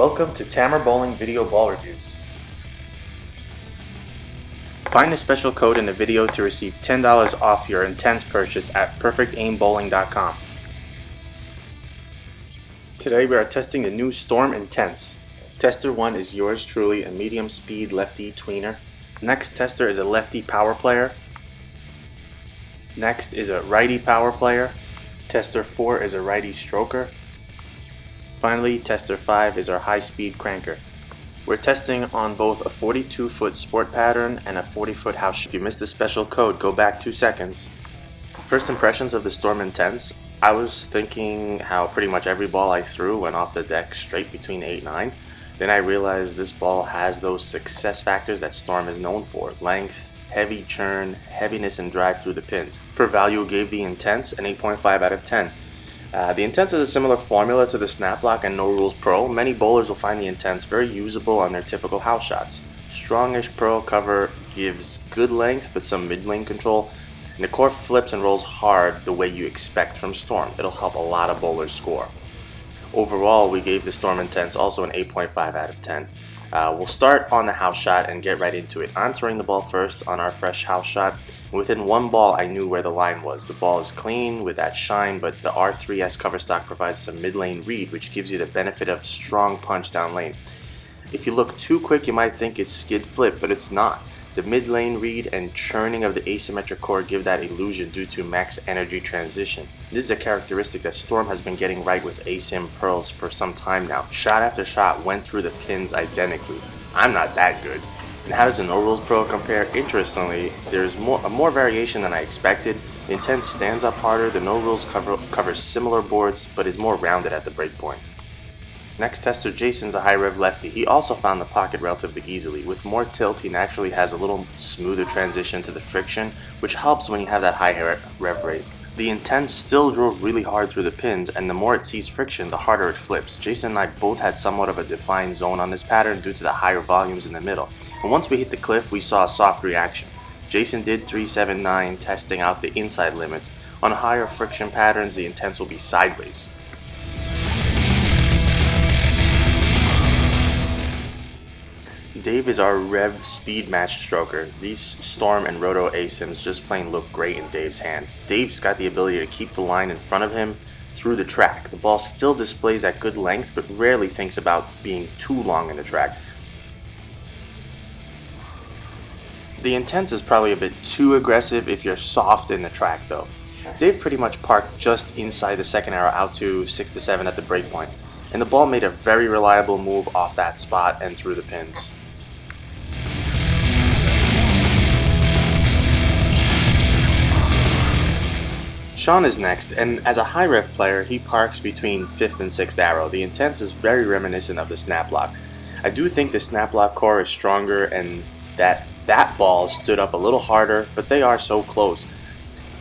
Welcome to Tamer Bowling Video Ball Reviews. Find the special code in the video to receive $10 off your Intense purchase at perfectaimbowling.com. Today we are testing the new Storm Intense. Tester 1 is yours truly, a medium speed lefty tweener. Next tester is a lefty power player. Next is a righty power player. Tester 4 is a righty stroker. Finally, tester 5 is our high-speed cranker. We're testing on both a 42-foot sport pattern and a 40-foot house shot. If you missed the special code, go back 2 seconds. First impressions of the Storm Intense. I was thinking how pretty much every ball I threw went off the deck straight between 8-9. Then I realized this ball has those success factors that Storm is known for. Length, heavy churn, heaviness, and drive through the pins. For value, gave the Intense an 8.5 out of 10. The Intense is a similar formula to the Snap Lock and No Rules Pro. Many bowlers will find the Intense very usable on their typical house shots. Strongish Pro cover gives good length but some mid-lane control, and the core flips and rolls hard the way you expect from Storm. It'll help a lot of bowlers score. Overall, we gave the Storm Intense also an 8.5 out of 10. We'll start on the house shot and get right into it. I'm throwing the ball first on our fresh house shot. Within one ball, I knew where the line was. The ball is clean with that shine, but the R3S cover stock provides some mid-lane read, which gives you the benefit of strong punch down lane. If you look too quick, you might think it's skid flip, but it's not. The mid-lane read and churning of the asymmetric core give that illusion due to max energy transition. This is a characteristic that Storm has been getting right with asym pearls for some time now. Shot after shot went through the pins identically. I'm not that good. And how does the No Rules Pro compare? Interestingly, there's more variation than I expected. The Intense stands up harder, the No Rules covers similar boards, but is more rounded at the breakpoint. Next tester, Jason's a high rev lefty. He also found the pocket relatively easily. With more tilt, he naturally has a little smoother transition to the friction, which helps when you have that high rev rate. The Intense still drove really hard through the pins, and the more it sees friction, the harder it flips. Jason and I both had somewhat of a defined zone on this pattern due to the higher volumes in the middle. And once we hit the cliff, we saw a soft reaction. Jason did 379, testing out the inside limits. On higher friction patterns, the Intense will be sideways. Dave is our rev speed match stroker. These Storm and Roto asyms just plain look great in Dave's hands. Dave's got the ability to keep the line in front of him through the track. The ball still displays at good length, but rarely thinks about being too long in the track. The Intense is probably a bit too aggressive if you're soft in the track though. Dave pretty much parked just inside the second arrow out to 6-7 at the breakpoint, and the ball made a very reliable move off that spot and through the pins. Sean is next, and as a high rev player, he parks between 5th and 6th arrow. The Intense is very reminiscent of the Snap Lock. I do think the Snap Lock core is stronger and that ball stood up a little harder, but they are so close.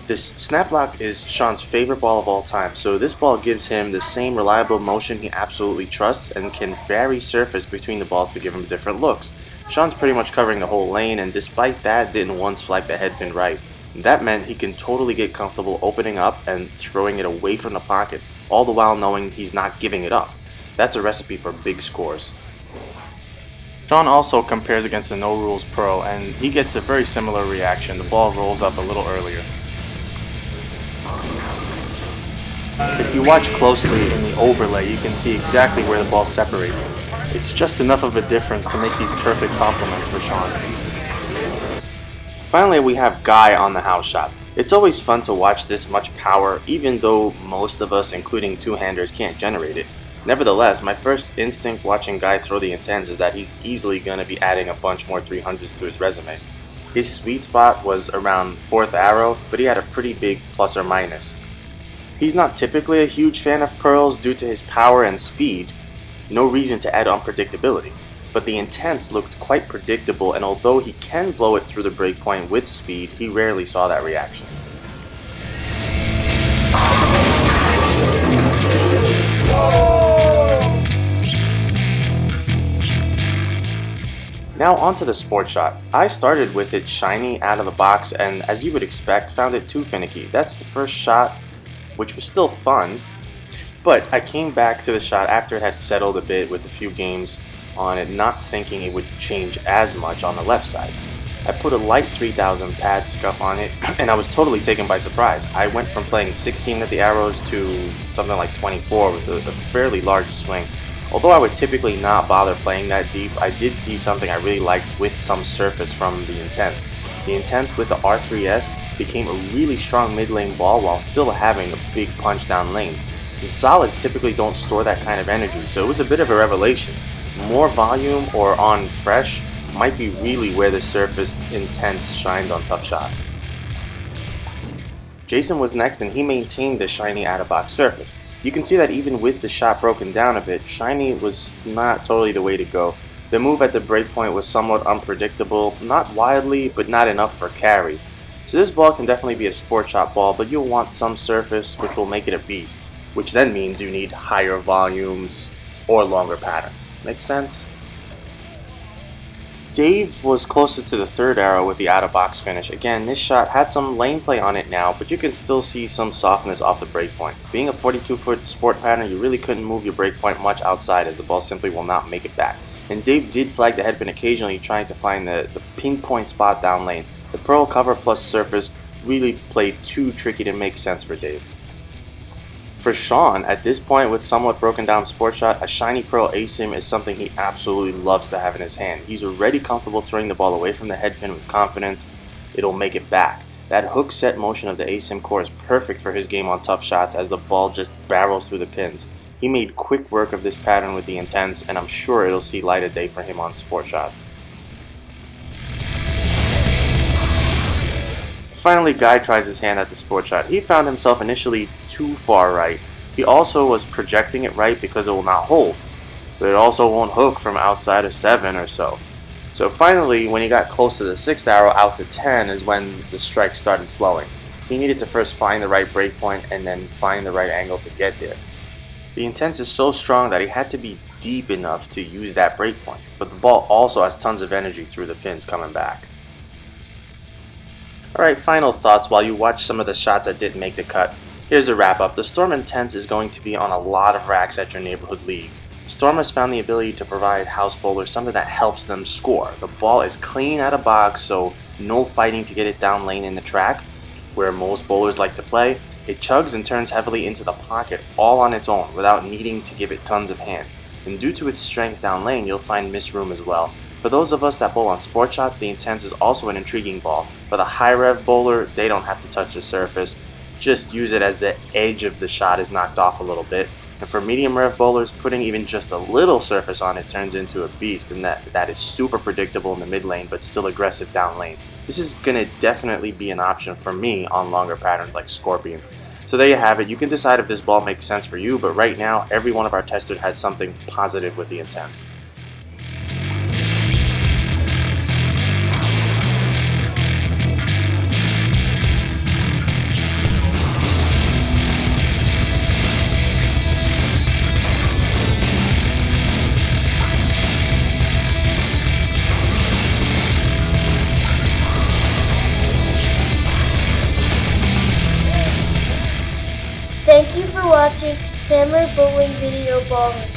This Snap Lock is Sean's favorite ball of all time, so this ball gives him the same reliable motion he absolutely trusts and can vary surface between the balls to give him different looks. Sean's pretty much covering the whole lane, and despite that, didn't once flag the headpin right. That meant he can totally get comfortable opening up and throwing it away from the pocket, all the while knowing he's not giving it up. That's a recipe for big scores. Sean also compares against the No Rules Pro, and he gets a very similar reaction. The ball rolls up a little earlier. If you watch closely in the overlay, you can see exactly where the ball separated. It's just enough of a difference to make these perfect complements for Sean. Finally, we have Guy on the house shot. It's always fun to watch this much power, even though most of us, including two-handers, can't generate it. Nevertheless, my first instinct watching Guy throw the Intense is that he's easily going to be adding a bunch more 300s to his resume. His sweet spot was around 4th arrow, but he had a pretty big plus or minus. He's not typically a huge fan of pearls due to his power and speed. No reason to add unpredictability. But the Intense looked quite predictable, and although he can blow it through the breakpoint with speed, he rarely saw that reaction. Now onto the sport shot. I started with it shiny out of the box, and as you would expect, found it too finicky. That's the first shot, which was still fun. But I came back to the shot after it had settled a bit with a few games on it, not thinking it would change as much on the left side. I put a light 3000 pad scuff on it, and I was totally taken by surprise. I went from playing 16 at the arrows to something like 24 with a fairly large swing. Although I would typically not bother playing that deep, I did see something I really liked with some surface from the Intense. The Intense with the R3S became a really strong mid lane ball while still having a big punch down lane. The solids typically don't store that kind of energy, so it was a bit of a revelation. More volume or on fresh might be really where the surfaced Intense shined on tough shots. Jason was next, and he maintained the shiny out-of-box surface. You can see that even with the shot broken down a bit, shiny was not totally the way to go. The move at the breakpoint was somewhat unpredictable, not wildly, but not enough for carry. So this ball can definitely be a sport shot ball, but you'll want some surface which will make it a beast, which then means you need higher volumes or longer patterns. Make sense? Dave was closer to the third arrow with the out-of-box finish. Again, this shot had some lane play on it now, but you can still see some softness off the breakpoint. Being a 42-foot sport pattern, you really couldn't move your breakpoint much outside as the ball simply will not make it back. And Dave did flag the headpin occasionally trying to find the pinpoint spot down lane. The pearl cover plus surface really played too tricky to make sense for Dave. For Sean, at this point with somewhat broken down sport shot, a shiny pearl asim is something he absolutely loves to have in his hand. He's already comfortable throwing the ball away from the headpin with confidence. It'll make it back. That hook set motion of the asim core is perfect for his game on tough shots as the ball just barrels through the pins. He made quick work of this pattern with the Intense, and I'm sure it'll see light of day for him on sport shots. Finally, Guy tries his hand at the sport shot. He found himself initially too far right. He also was projecting it right because it will not hold, but it also won't hook from outside of 7 or so. So finally, when he got close to the 6th arrow out to 10 is when the strikes started flowing. He needed to first find the right breakpoint and then find the right angle to get there. The Intense is so strong that he had to be deep enough to use that breakpoint, but the ball also has tons of energy through the pins coming back. Alright, final thoughts while you watch some of the shots that didn't make the cut. Here's a wrap up. The Storm Intense is going to be on a lot of racks at your neighborhood league. Storm has found the ability to provide house bowlers something that helps them score. The ball is clean out of box, so no fighting to get it down lane in the track, where most bowlers like to play. It chugs and turns heavily into the pocket all on its own without needing to give it tons of hand. And due to its strength down lane, you'll find miss room as well. For those of us that bowl on sport shots, the Intense is also an intriguing ball. For the high rev bowler, they don't have to touch the surface. Just use it as the edge of the shot is knocked off a little bit. And for medium rev bowlers, putting even just a little surface on it turns into a beast, and that is super predictable in the mid lane but still aggressive down lane. This is going to definitely be an option for me on longer patterns like Scorpion. So there you have it. You can decide if this ball makes sense for you, but right now every one of our testers had something positive with the Intense. Thank you for watching Tamer Bowling Video Ballroom.